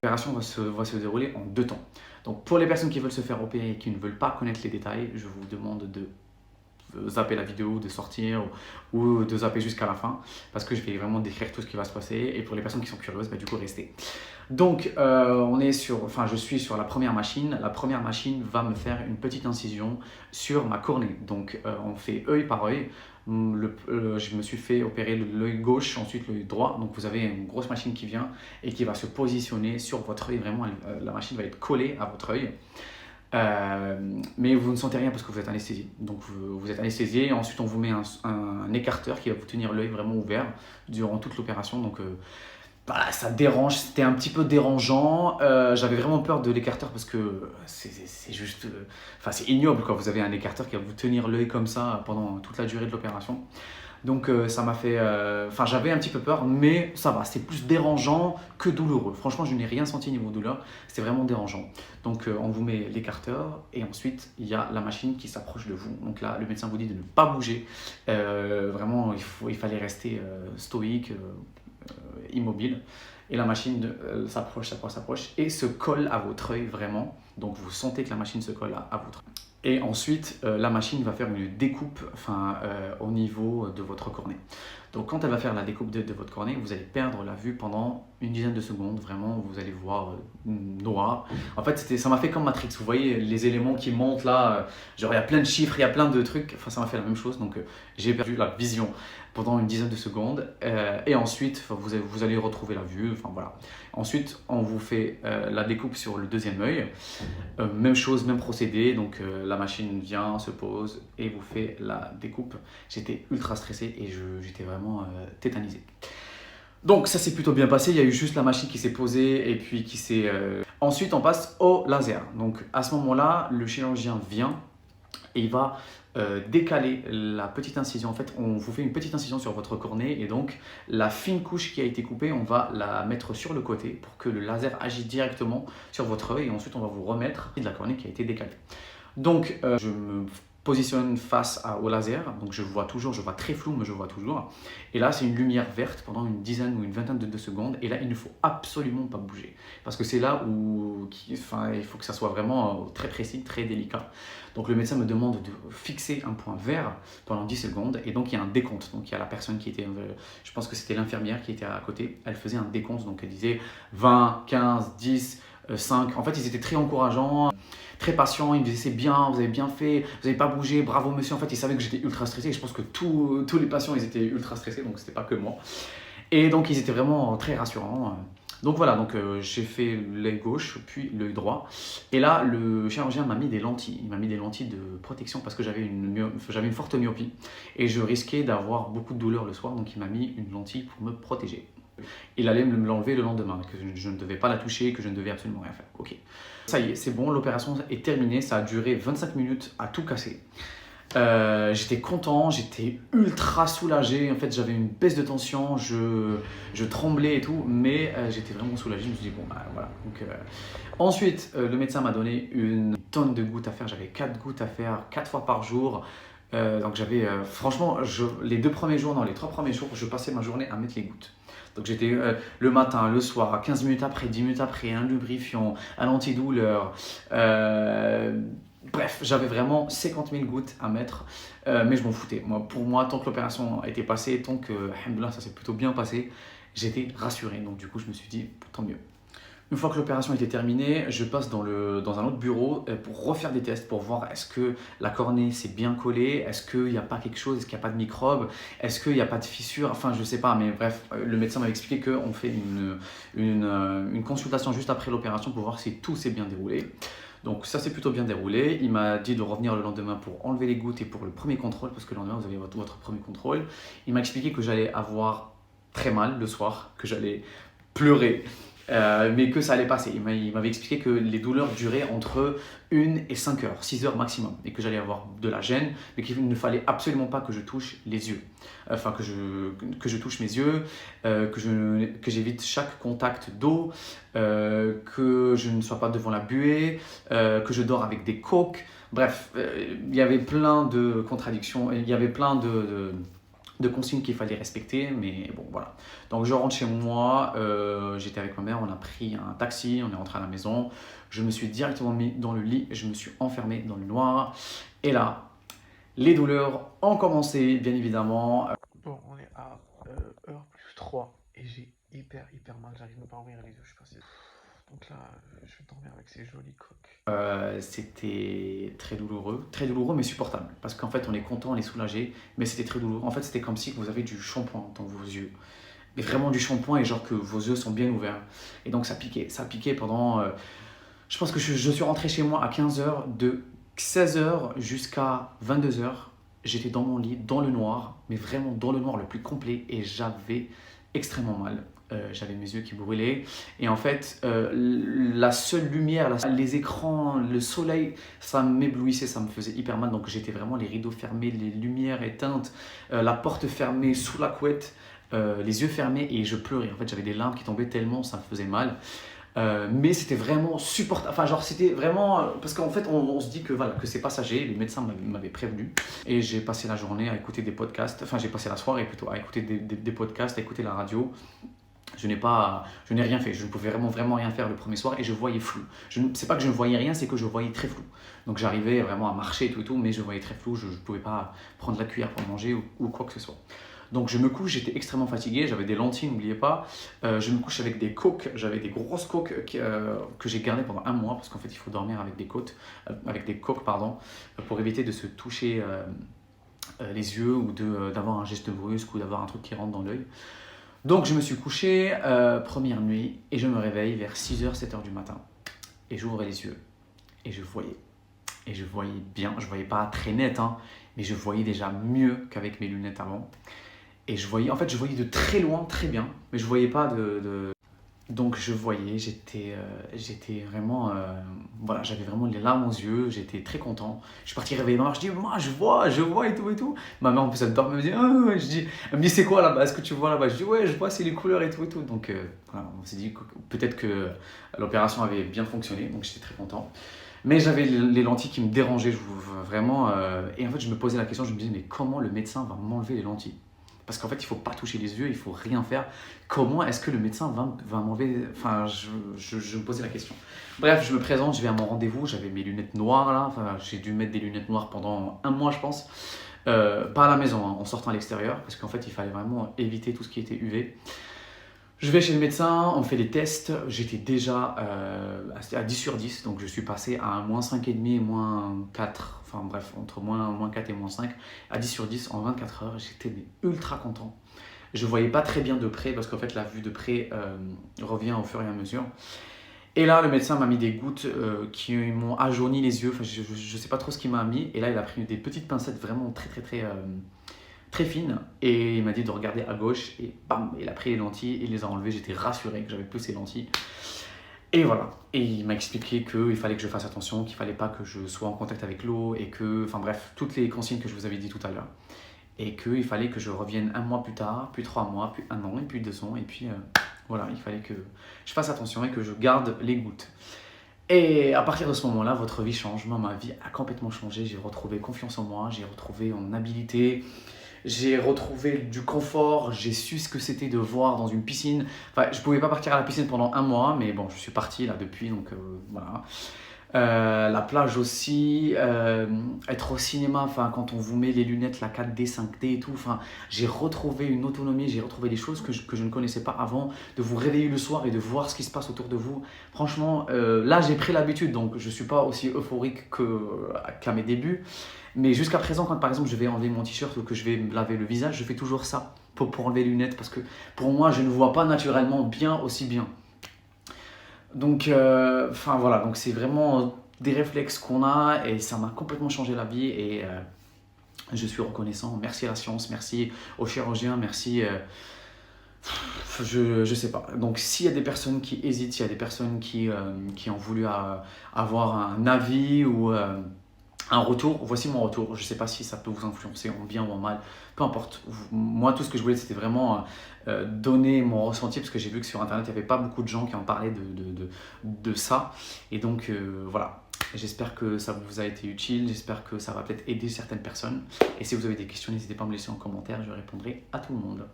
L'opération va se dérouler en 2 temps. Donc pour les personnes qui veulent se faire opérer et qui ne veulent pas connaître les détails, je vous demande de zapper la vidéo, de sortir ou de zapper jusqu'à la fin parce que je vais vraiment décrire tout ce qui va se passer et pour les personnes qui sont curieuses, bah, du coup restez. Donc je suis sur la première machine. La première machine va me faire une petite incision sur ma cornée. Donc on fait œil par œil. Je me suis fait opérer l'œil gauche, ensuite l'œil droit. Donc vous avez une grosse machine qui vient et qui va se positionner sur votre œil. Vraiment, la machine va être collée à votre œil. Mais vous ne sentez rien parce que vous êtes anesthésié. Donc vous êtes anesthésié et ensuite on vous met un écarteur qui va vous tenir l'œil vraiment ouvert durant toute l'opération. Donc voilà, ça dérange, c'était un petit peu dérangeant. J'avais vraiment peur de l'écarteur parce que c'est juste, c'est ignoble quand vous avez un écarteur qui va vous tenir l'œil comme ça pendant toute la durée de l'opération. Donc ça m'a fait, j'avais un petit peu peur, mais ça va, c'était plus dérangeant que douloureux. Franchement, je n'ai rien senti niveau douleur, c'était vraiment dérangeant. Donc on vous met l'écarteur et ensuite il y a la machine qui s'approche de vous. Donc là, le médecin vous dit de ne pas bouger. Vraiment, il fallait rester stoïque, immobile. Et la machine s'approche et se colle à votre œil vraiment. Donc vous sentez que la machine se colle à votre œil. Et ensuite, la machine va faire une découpe au niveau de votre cornée. Donc quand elle va faire la découpe de votre cornée, vous allez perdre la vue pendant une dizaine de secondes. Vraiment, vous allez voir noir. En fait, ça m'a fait comme Matrix. Vous voyez les éléments qui montent là, genre il y a plein de chiffres, il y a plein de trucs. Enfin, ça m'a fait la même chose. Donc j'ai perdu la vision pendant une dizaine de secondes. Et ensuite, vous allez retrouver la vue. Enfin voilà. Ensuite, on vous fait la découpe sur le deuxième œil. Même chose, même procédé. Donc la machine vient, se pose et vous fait la découpe. J'étais ultra stressé et j'étais vraiment tétanisé. Donc ça s'est plutôt bien passé, il y a eu juste la machine qui s'est posée et puis qui s'est... Ensuite on passe au laser. Donc à ce moment-là, le chirurgien vient et il va décaler la petite incision. En fait, on vous fait une petite incision sur votre cornée et donc la fine couche qui a été coupée, on va la mettre sur le côté pour que le laser agisse directement sur votre œil et ensuite on va vous remettre de la cornée qui a été décalée. Donc je me positionne face au laser, donc je vois très flou mais je vois toujours. Et là c'est une lumière verte pendant une dizaine ou une vingtaine de secondes et là il ne faut absolument pas bouger parce que c'est là où il faut que ça soit vraiment très précis, très délicat. Donc le médecin me demande de fixer un point vert pendant 10 secondes et donc il y a un décompte. Donc il y a la personne qui était, je pense que c'était l'infirmière qui était à côté, elle faisait un décompte, donc elle disait 20, 15, 10, 5. En fait ils étaient très encourageants, très patient, il me disait c'est bien, vous avez bien fait, vous n'avez pas bougé, bravo monsieur. En fait, il savait que j'étais ultra stressé et je pense que tous les patients ils étaient ultra stressés, donc c'était pas que moi. Et donc ils étaient vraiment très rassurants. Donc voilà, j'ai fait l'œil gauche puis l'œil droit. Et là, le chirurgien m'a mis des lentilles. Il m'a mis des lentilles de protection parce que j'avais une forte myopie et je risquais d'avoir beaucoup de douleur le soir, donc il m'a mis une lentille pour me protéger. Il allait me l'enlever le lendemain, que je ne devais pas la toucher, que je ne devais absolument rien faire. Ok. Ça y est, c'est bon, l'opération est terminée, ça a duré 25 minutes à tout casser. J'étais content, j'étais ultra soulagé, en fait j'avais une baisse de tension, je tremblais et tout, mais j'étais vraiment soulagé, je me suis dit bon bah voilà. Ensuite, le médecin m'a donné une tonne de gouttes à faire, j'avais 4 gouttes à faire 4 fois par jour. Donc j'avais, franchement, les 3 premiers jours, je passais ma journée à mettre les gouttes. Donc j'étais le matin, le soir, 15 minutes après, 10 minutes après, un lubrifiant, un antidouleur. Bref, j'avais vraiment 50 000 gouttes à mettre, mais je m'en foutais. Pour moi, tant que l'opération était passée, tant que, alhamdoulilah, ça s'est plutôt bien passé, j'étais rassuré. Donc du coup, je me suis dit, tant mieux. Une fois que l'opération était terminée, je passe dans un autre bureau pour refaire des tests, pour voir est-ce que la cornée s'est bien collée, est-ce qu'il n'y a pas quelque chose, est-ce qu'il n'y a pas de microbes, est-ce qu'il n'y a pas de fissure, enfin je sais pas, mais bref, le médecin m'avait expliqué qu'on fait une consultation juste après l'opération pour voir si tout s'est bien déroulé. Donc ça s'est plutôt bien déroulé, il m'a dit de revenir le lendemain pour enlever les gouttes et pour le premier contrôle, parce que le lendemain vous avez votre premier contrôle. Il m'a expliqué que j'allais avoir très mal le soir, que j'allais pleurer. Mais que ça allait passer. Il m'avait expliqué que les douleurs duraient entre 1 et 5 heures, 6 heures maximum, et que j'allais avoir de la gêne, mais qu'il ne fallait absolument pas que je touche les yeux. Enfin, que je touche mes yeux, que j'évite chaque contact d'eau, que je ne sois pas devant la buée, que je dors avec des coques. Bref, il y avait plein de contradictions, il y avait plein de consignes qu'il fallait respecter, mais bon voilà. Donc je rentre chez moi, j'étais avec ma mère, on a pris un taxi, on est rentré à la maison, je me suis directement mis dans le lit, je me suis enfermé dans le noir, et là, les douleurs ont commencé, bien évidemment. Bon, on est à heure plus 3 et j'ai hyper mal, j'arrive même pas à ouvrir les yeux, je sais pas si... Donc là, je vais dormir avec ces jolis coques. C'était très douloureux mais supportable. Parce qu'en fait, on est content, on est soulagé, mais c'était très douloureux. En fait, c'était comme si vous avez du shampoing dans vos yeux. Mais vraiment du shampoing et genre que vos yeux sont bien ouverts. Et donc ça piquait pendant... je pense que je suis rentré chez moi à 15h, de 16h jusqu'à 22h. J'étais dans mon lit, dans le noir, mais vraiment dans le noir le plus complet et j'avais extrêmement mal. J'avais mes yeux qui brûlaient et en fait la seule lumière, les écrans, le soleil, ça m'éblouissait, ça me faisait hyper mal, donc j'étais vraiment les rideaux fermés, les lumières éteintes, la porte fermée sous la couette, les yeux fermés et je pleurais. En fait j'avais des larmes qui tombaient tellement ça me faisait mal. Mais c'était vraiment supportable, enfin genre c'était vraiment, parce qu'en fait on se dit que voilà, que c'est passager, le médecin m'avait prévenu et j'ai passé la journée à écouter des podcasts, enfin j'ai passé la soirée plutôt à écouter des podcasts, à écouter la radio. Je n'ai rien fait, je ne pouvais vraiment rien faire le premier soir et je voyais flou. C'est pas que je ne voyais rien, c'est que je voyais très flou. Donc j'arrivais vraiment à marcher et tout, mais je voyais très flou, je ne pouvais pas prendre la cuillère pour manger ou quoi que ce soit. Donc je me couche, j'étais extrêmement fatigué, j'avais des lentilles, n'oubliez pas. Je me couche avec des coques, j'avais des grosses coques que j'ai gardées pendant un mois parce qu'en fait il faut dormir avec des coques, pour éviter de se toucher les yeux ou d'avoir un geste brusque ou d'avoir un truc qui rentre dans l'œil. Donc je me suis couché, première nuit, et je me réveille vers 6h, 7h du matin. Et j'ouvrais les yeux, et je voyais. Et je voyais bien, je voyais pas très net, hein, mais je voyais déjà mieux qu'avec mes lunettes avant. Et je voyais de très loin, très bien, mais je voyais pas Donc je voyais, j'étais vraiment, voilà, j'avais vraiment les larmes aux yeux, j'étais très content. Je suis parti réveiller ma mère, je dis, moi je vois et tout. Ma mère en plus elle dormait, elle me dit, ah, ouais. Elle me dit, c'est quoi là-bas, est-ce que tu vois là-bas? Je dis, ouais, je vois, c'est les couleurs et tout. Donc voilà, on s'est dit que peut-être que l'opération avait bien fonctionné, donc j'étais très content. Mais j'avais les lentilles qui me dérangeaient, vraiment, et en fait je me posais la question, je me disais, mais comment le médecin va m'enlever les lentilles? Parce qu'en fait, il ne faut pas toucher les yeux, il ne faut rien faire. Comment est-ce que le médecin va m'enlever? Enfin, je me posais la question. Bref, je me présente, je vais à mon rendez-vous, j'avais mes lunettes noires là. Enfin, j'ai dû mettre des lunettes noires pendant un mois, je pense. Pas à la maison, hein, en sortant à l'extérieur, parce qu'en fait, il fallait vraiment éviter tout ce qui était UV. Je vais chez le médecin, on fait les tests, j'étais déjà à 10 sur 10, donc je suis passé à un moins 5,5 et moins 4, enfin bref, entre moins 4 et moins 5, à 10 sur 10 en 24 heures, j'étais ultra content. Je voyais pas très bien de près, parce qu'en fait la vue de près revient au fur et à mesure. Et là, le médecin m'a mis des gouttes qui m'ont ajauni les yeux, enfin je sais pas trop ce qu'il m'a mis, et là il a pris des petites pincettes vraiment très fine et il m'a dit de regarder à gauche et bam, il a pris les lentilles, il les a enlevées, j'étais rassuré que j'avais plus ces lentilles et voilà, et il m'a expliqué qu'il fallait que je fasse attention, qu'il fallait pas que je sois en contact avec l'eau et que, enfin bref, toutes les consignes que je vous avais dit tout à l'heure et qu'il fallait que je revienne un mois plus tard, puis 3 mois, puis 1 an et puis 2 ans et puis voilà, il fallait que je fasse attention et que je garde les gouttes. Et à partir de ce moment-là, votre vie change. Moi, ma vie a complètement changé. J'ai retrouvé confiance en moi, j'ai retrouvé en habileté, j'ai retrouvé du confort, j'ai su ce que c'était de voir dans une piscine. Enfin, je pouvais pas partir à la piscine pendant un mois, mais bon, je suis parti là depuis, donc voilà. La plage aussi, être au cinéma, enfin, quand on vous met les lunettes, la 4D, 5D et tout, enfin, j'ai retrouvé une autonomie, j'ai retrouvé des choses que je ne connaissais pas avant, de vous réveiller le soir et de voir ce qui se passe autour de vous. Franchement, là, j'ai pris l'habitude, donc je ne suis pas aussi euphorique qu'à mes débuts. Mais jusqu'à présent, quand par exemple je vais enlever mon t-shirt ou que je vais me laver le visage, je fais toujours ça pour enlever les lunettes parce que pour moi, je ne vois pas naturellement bien aussi bien. Donc, enfin voilà, donc c'est vraiment des réflexes qu'on a et ça m'a complètement changé la vie et je suis reconnaissant. Merci à la science, merci aux chirurgiens, merci. Je sais pas. Donc s'il y a des personnes qui hésitent, s'il y a des personnes qui ont voulu avoir un avis ou un retour, voici mon retour. Je sais pas si ça peut vous influencer en bien ou en mal, peu importe. Moi, tout ce que je voulais, c'était vraiment donner mon ressenti parce que j'ai vu que sur internet, il n'y avait pas beaucoup de gens qui en parlaient de ça. Et donc voilà. J'espère que ça vous a été utile, j'espère que ça va peut-être aider certaines personnes. Et si vous avez des questions, n'hésitez pas à me laisser en commentaire, je répondrai à tout le monde.